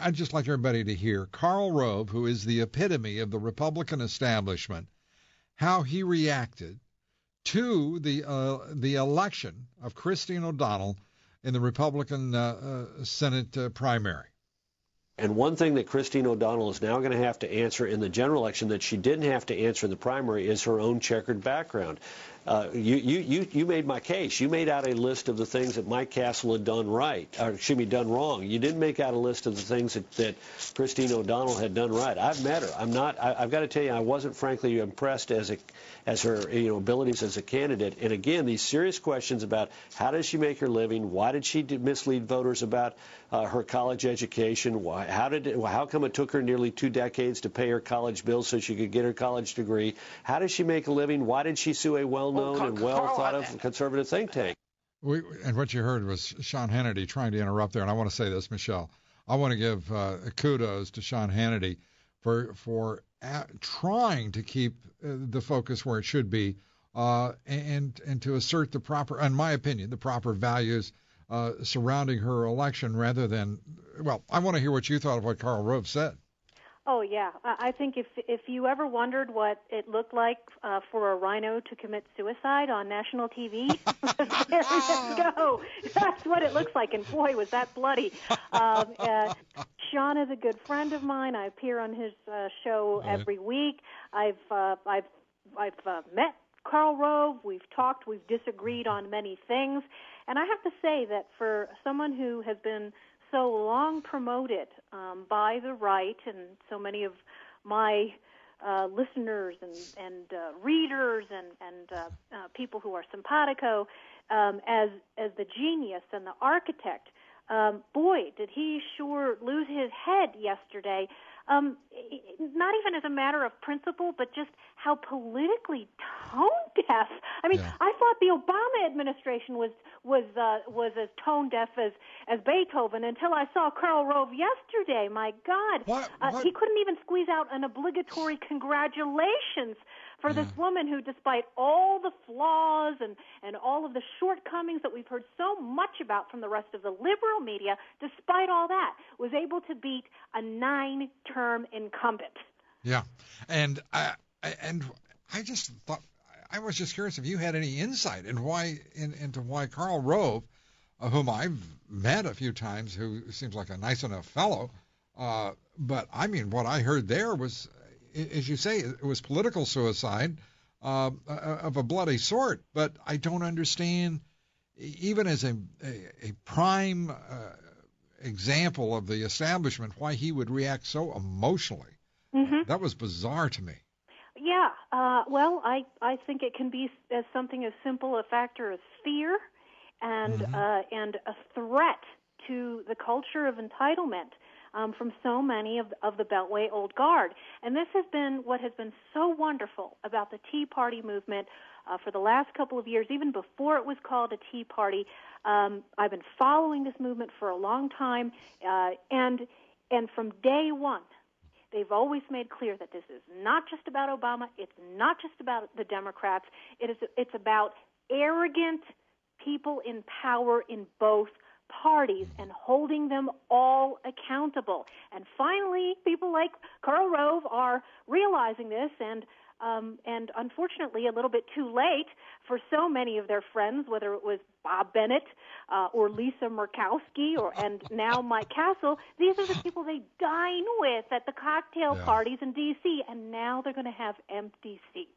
I'd just like everybody to hear Karl Rove, who is the epitome of the Republican establishment, how he reacted to the election of Christine O'Donnell in the Republican Senate primary. And one thing that Christine O'Donnell is now going to have to answer in the general election that she didn't have to answer in the primary is her own checkered background. You made my case. You made out a list of the things that Mike Castle had done right, or excuse me, done wrong. You didn't make out a list of the things that Christine O'Donnell had done right. I've met her. I've got to tell you, I wasn't frankly impressed as her abilities as a candidate. And again, these serious questions about how does she make her living? Why did she mislead voters about her college education? How come it took her nearly 2 decades to pay her college bills so she could get her college degree? How does she make a living? Why did she sue a well-known and well-thought-of conservative think tank? And what you heard was Sean Hannity trying to interrupt there. And I want to say this, Michelle. I want to give kudos to Sean Hannity for trying to keep the focus where it should be and to assert the proper, in my opinion, the proper values surrounding her election rather than, well, I want to hear what you thought of what Karl Rove said. Oh, yeah. I think if you ever wondered what it looked like for a rhino to commit suicide on national TV, there you go. That's what it looks like, and boy, was that bloody. Sean is a good friend of mine. I appear on his show every week. I've met Karl Rove. We've talked. We've disagreed on many things. And I have to say that for someone who has been so long promoted by the right, and so many of my listeners and readers and people who are simpatico as the genius and the architect, boy, did he sure lose his head yesterday. Not even as a matter of principle, but just how politically tone deaf. I mean, I thought the Obama administration was as tone deaf as Beethoven until I saw Karl Rove yesterday. My God, what? He couldn't even squeeze out an obligatory congratulations for this woman who, despite all the flaws and all of the shortcomings that we've heard so much about from the rest of the liberal media, despite all that, was able to beat a 9-term incumbent. Yeah, and I just thought, I was just curious if you had any insight into why Karl Rove, whom I've met a few times, who seems like a nice enough fellow, but I mean, what I heard there was, as you say, it was political suicide of a bloody sort. But I don't understand, even as a prime example of the establishment, why he would react so emotionally. Mm-hmm. That was bizarre to me. Yeah, well, I think it can be as something as simple a factor as fear and a threat to the culture of entitlement from so many of the Beltway Old Guard. And this has been what has been so wonderful about the Tea Party movement for the last couple of years, even before it was called a Tea Party. I've been following this movement for a long time, and from day one, they've always made clear that this is not just about Obama. It's not just about the Democrats. It's about arrogant people in power in both parties and holding them all accountable. And finally, people like Karl Rove are realizing this, and unfortunately a little bit too late for so many of their friends, whether it was Bob Bennett or Lisa Murkowski and now Mike Castle. These are the people they dine with at the cocktail parties in D.C., and now they're going to have empty seats.